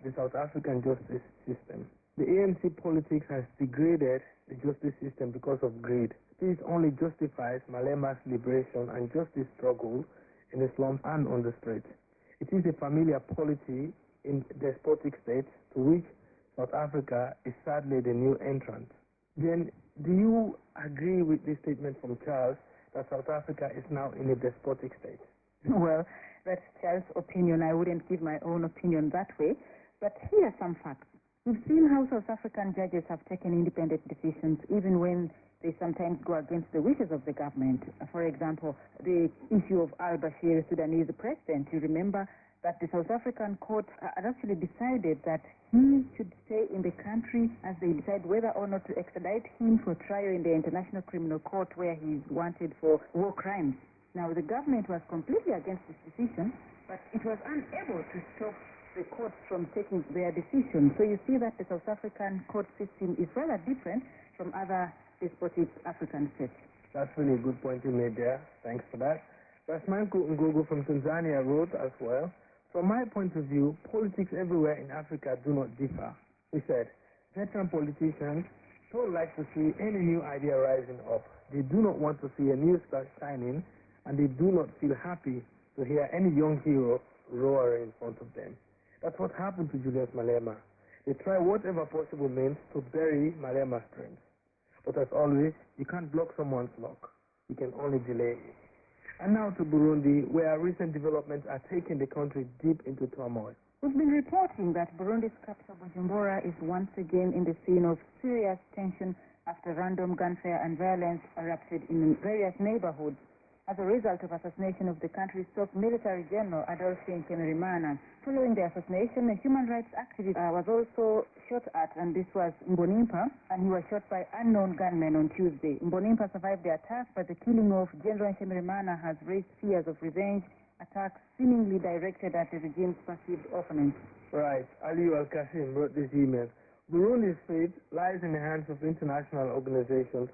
the South African justice system. The ANC politics has degraded the justice system because of greed. This only justifies Malema's liberation and justice struggle in the slums and on the streets. It is a familiar polity in despotic states to which South Africa is sadly the new entrant. Then, do you agree with this statement from Charles that South Africa is now in a despotic state? Well, that's Charles' opinion. I wouldn't give my own opinion that way. But here are some facts. We've seen how South African judges have taken independent decisions even when they sometimes go against the wishes of the government. For example, the issue of al-Bashir, Sudanese president. You remember that the South African court had actually decided that he should stay in the country as they decide whether or not to extradite him for trial in the International Criminal Court where he is wanted for war crimes. Now, the government was completely against this decision, but it was unable to stop the courts from taking their decision. So you see that the South African court system is rather different from other despotic African states. That's really a good point you made there. Thanks for that. Rasmanku Ngogo from Tanzania wrote as well, from my point of view, politics everywhere in Africa do not differ. He said, veteran politicians don't like to see any new idea rising up. They do not want to see a new star shining, and they do not feel happy to hear any young hero roar in front of them. That's what happened to Julius Malema. They try whatever possible means to bury Malema's dreams. But as always, you can't block someone's luck. You can only delay it. And now to Burundi, where recent developments are taking the country deep into turmoil. We've been reporting that Burundi's capital, Bujumbura, is once again in the scene of serious tension after random gunfire and violence erupted in various neighborhoods as a result of assassination of the country's top military general, Adolphe Nkemirimana. Following the assassination, a human rights activist was also shot at, and this was Mbonimpa, and he was shot by unknown gunmen on Tuesday. Mbonimpa survived the attack, but the killing of General Nkemirimana has raised fears of revenge attacks seemingly directed at the regime's perceived opponents. Right. Aliyu Al-Qasim wrote this email. Burundi's fate lies in the hands of international organizations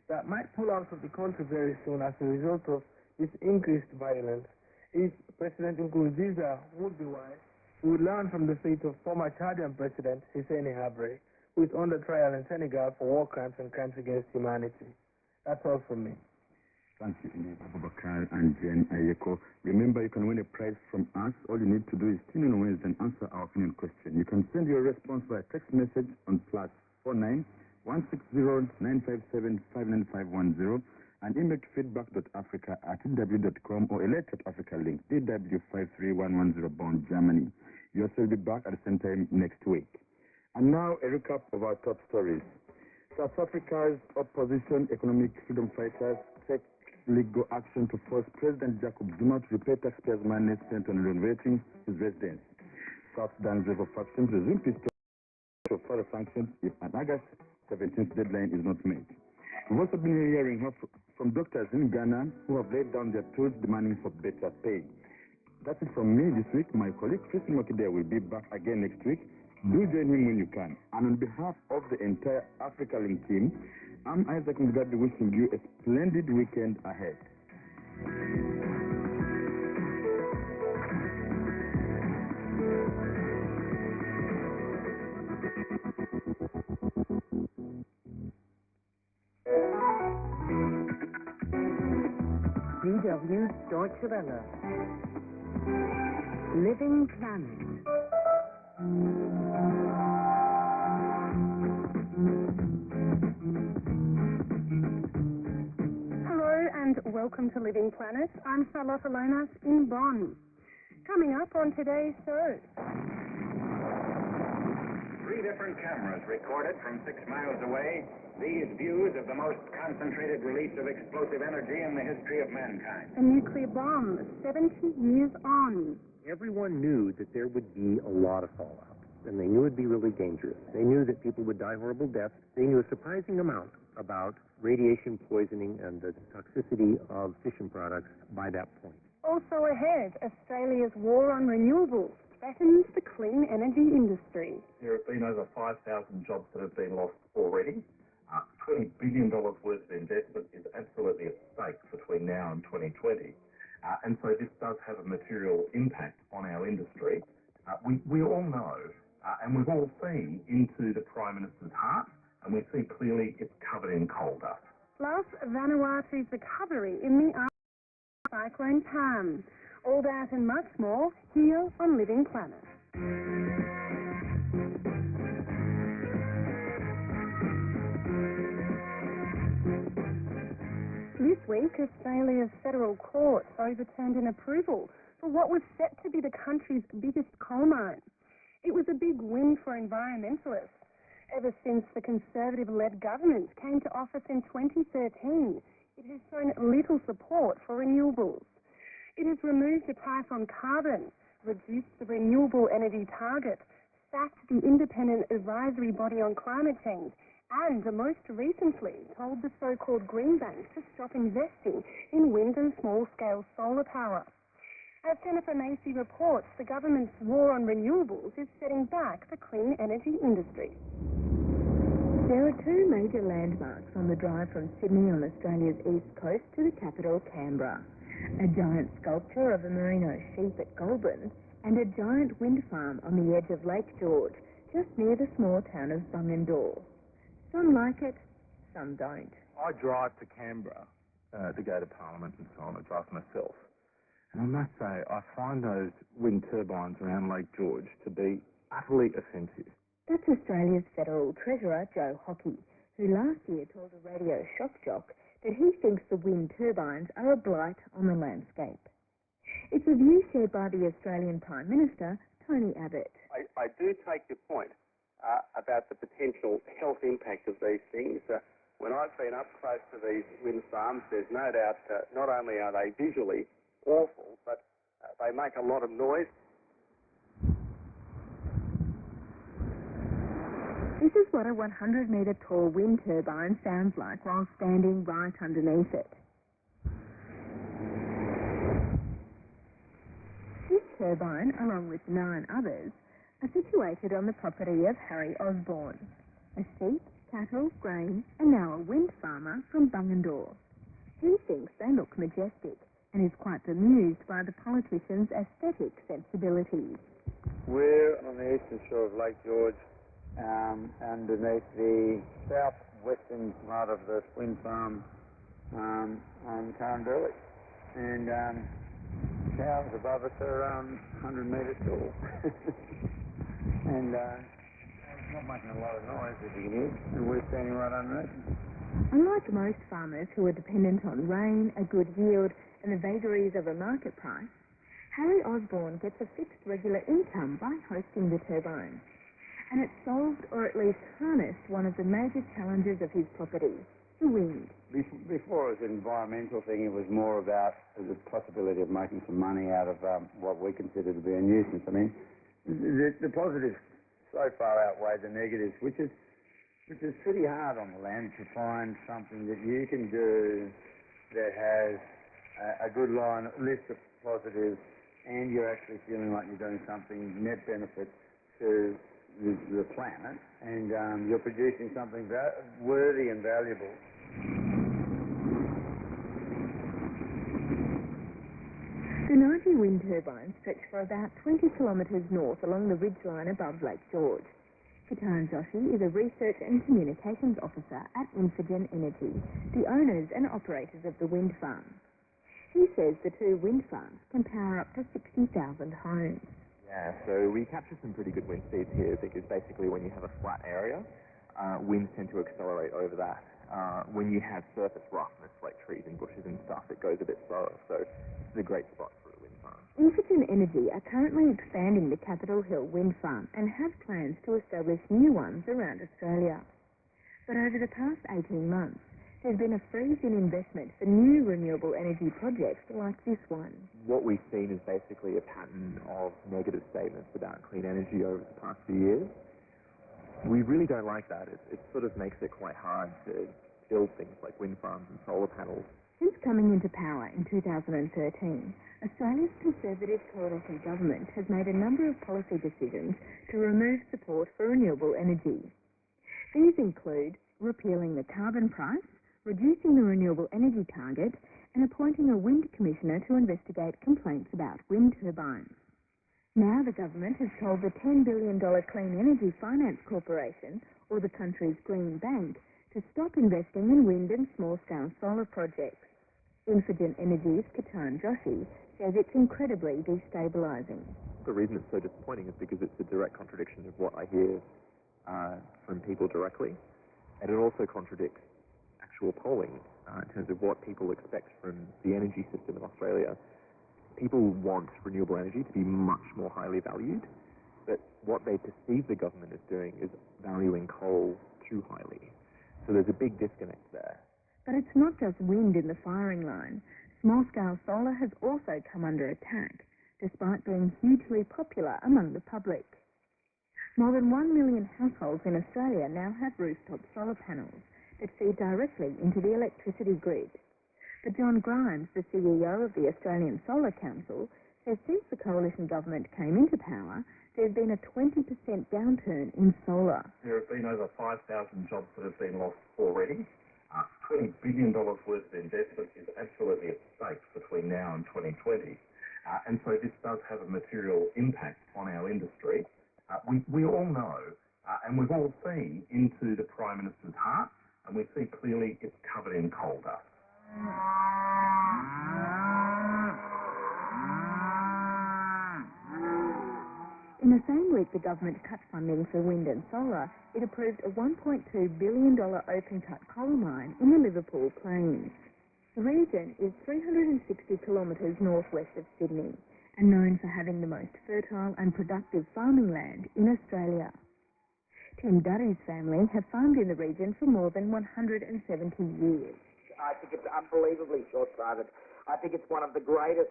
that might pull out of the country very soon as a result of this increased violence. If President Nkurunziza would be wise, we would learn from the fate of former Chadian President Hissène Habré, who is under trial in Senegal for war crimes and crimes against humanity. That's all from me. Thank you, Abubakar and Jen Ayeko. Remember, you can win a prize from us. All you need to do is tune in on Wednesday and answer our opinion question. You can send your response via text message on +49 160 957 59510 and email to feedback.africa@dw.com or a letter at Africa link, DW53110 Bonn, Germany. You also will be back at the same time next week. And now a recap of our top stories. South Africa's opposition economic freedom fighters take legal action to force President Jacob Zuma to repay taxpayers' money spent on renovating his residence. South Sudan's rebel factions resume peace of further sanctions if an August 17th deadline is not met. We've also been hearing from doctors in Ghana who have laid down their tools demanding for better pay. That's it from me this week. My colleague Christian Mokide will be back again next week. Do join him when you can. And on behalf of the entire Africa Link team, I'm Isaac Mugadi wishing you a splendid weekend ahead. DW Deutsche Welle. Living Planet. Hello and welcome to Living Planet. I'm Charlotte Lonas in Bonn. Coming up on today's show. 3 different cameras recorded from 6 miles away these views of the most concentrated release of explosive energy in the history of mankind. A nuclear bomb 70 years on. Everyone knew that there would be a lot of fallout, and they knew it would be really dangerous. They knew that people would die horrible deaths. They knew a surprising amount about radiation poisoning and the toxicity of fission products by that point. Also ahead, Australia's war on renewables threatens the clean energy industry. There have been over 5,000 jobs that have been lost already. $20 billion worth of investment is absolutely at stake between now and 2020. And so this does have a material impact on our industry. We all know And we've all seen into the Prime Minister's heart, and we see clearly it's covered in coal dust. Plus, Vanuatu's recovery in the aftermath of Cyclone Pam. All that and much more here on Living Planet. This week, Australia's federal court overturned an approval for what was set to be the country's biggest coal mine. It was a big win for environmentalists. Ever since the Conservative-led government came to office in 2013, it has shown little support for renewables. It has removed the tax on carbon, reduced the renewable energy target, sacked the Independent Advisory Body on Climate Change, and most recently told the so-called Green Bank to stop investing in wind and small-scale solar power. As Jennifer Macy reports, the government's war on renewables is setting back the clean energy industry. There are two major landmarks on the drive from Sydney on Australia's east coast to the capital, Canberra. A giant sculpture of a merino sheep at Goulburn and a giant wind farm on the edge of Lake George, just near the small town of Bungendore. Some like it, some don't. I drive to Canberra to go to Parliament and so on. I drive myself. And I must say, I find those wind turbines around Lake George to be utterly offensive. That's Australia's Federal Treasurer, Joe Hockey, who last year told a radio shock jock that he thinks the wind turbines are a blight on the landscape. It's a view shared by the Australian Prime Minister, Tony Abbott. I do take your point about the potential health impact of these things. When I've been up close to these wind farms, there's no doubt not only are they visually awful, but they make a lot of noise. This is what a 100-metre tall wind turbine sounds like while standing right underneath it. This turbine, along with 9 others, are situated on the property of Harry Osborne, a sheep, cattle, grain, and now a wind farmer from Bungendore. He thinks they look majestic and is quite bemused by the politicians' aesthetic sensibilities. We're on the eastern shore of Lake George, underneath the southwestern part of the wind farm on Carndurley. And towers above us are 100 metres tall. And it's not making a lot of noise, as you can hear, and we're standing right underneath. Unlike most farmers who are dependent on rain, a good yield, and the vagaries of a market price, Harry Osborne gets a fixed regular income by hosting the turbine. And it solved, or at least harnessed, one of the major challenges of his property, the wind. Before it was an environmental thing, it was more about the possibility of making some money out of what we consider to be a nuisance. I mean, the positives so far outweigh the negatives, which is pretty hard on the land to find something that you can do that has a good list of positives, and you're actually feeling like you're doing something net benefit to the planet, and you're producing something worthy and valuable. The 90 wind turbines stretch for about 20 kilometres north along the ridgeline above Lake George. Kitan Joshi is a research and communications officer at Infigen Energy, the owners and operators of the wind farm. He says the 2 wind farms can power up to 60,000 homes. Yeah, so we capture some pretty good wind speeds here because basically when you have a flat area, winds tend to accelerate over that. When you have surface roughness like trees and bushes and stuff, it goes a bit slower. So this is a great spot for a wind farm. Infigen Energy are currently expanding the Capitol Hill wind farm and have plans to establish new ones around Australia. But over the past 18 months, there's been a freeze in investment for new renewable energy projects like this one. What we've seen is basically a pattern of negative statements about clean energy over the past few years. We really don't like that. It sort of makes it quite hard to build things like wind farms and solar panels. Since coming into power in 2013, Australia's Conservative coalition government has made a number of policy decisions to remove support for renewable energy. These include repealing the carbon price, reducing the renewable energy target, and appointing a wind commissioner to investigate complaints about wind turbines. Now the government has told the $10 billion Clean Energy Finance Corporation, or the country's Green Bank, to stop investing in wind and small-scale solar projects. Infinite Energy's Ketan Joshi says it's incredibly destabilising. The reason it's so disappointing is because it's a direct contradiction of what I hear from people directly, and it also contradicts actual polling in terms of what people expect from the energy system in Australia. People want renewable energy to be much more highly valued, but what they perceive the government is doing is valuing coal too highly. So there's a big disconnect there. But it's not just wind in the firing line. Small-scale solar has also come under attack, despite being hugely popular among the public. More than 1 million households in Australia now have rooftop solar panels that feed directly into the electricity grid. But John Grimes, the CEO of the Australian Solar Council, says since the coalition government came into power, there's been a 20% downturn in solar. There have been over 5,000 jobs that have been lost already. $20 billion worth of investment is absolutely at stake between now and 2020. And so this does have a material impact on our industry. We all know, and we've all seen into the Prime Minister's heart, and we see clearly it's covered in coal dust. In the same week the government cut funding for wind and solar, it approved a $1.2 billion open-cut coal mine in the Liverpool Plains. The region is 360 kilometres northwest of Sydney and known for having the most fertile and productive farming land in Australia. Tim Durry's family have farmed in the region for more than 170 years. I think it's unbelievably short-sighted. I think it's one of the greatest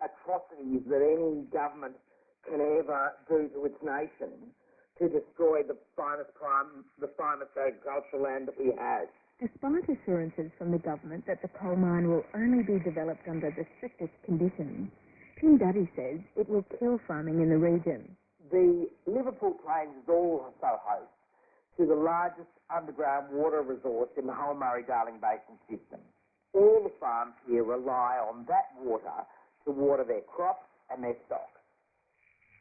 atrocities that any government can ever do to its nation, to destroy the finest agricultural land that we have. Despite assurances from the government that the coal mine will only be developed under the strictest conditions, Tim Durry says it will kill farming in the region. The Liverpool Plains is also host to the largest underground water resource in the whole Murray-Darling Basin system. All the farms here rely on that water to water their crops and their stock.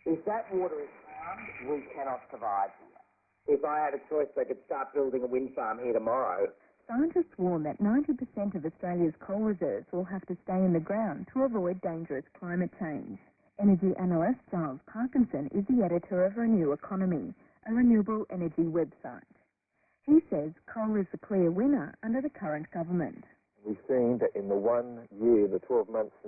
If that water is farmed, we cannot survive here. If I had a choice, I could start building a wind farm here tomorrow. Scientists warn that 90% of Australia's coal reserves will have to stay in the ground to avoid dangerous climate change. Energy analyst Giles Parkinson is the editor of Renew Economy, a renewable energy website. He says coal is the clear winner under the current government. We've seen that in the 1 year, the 12 months since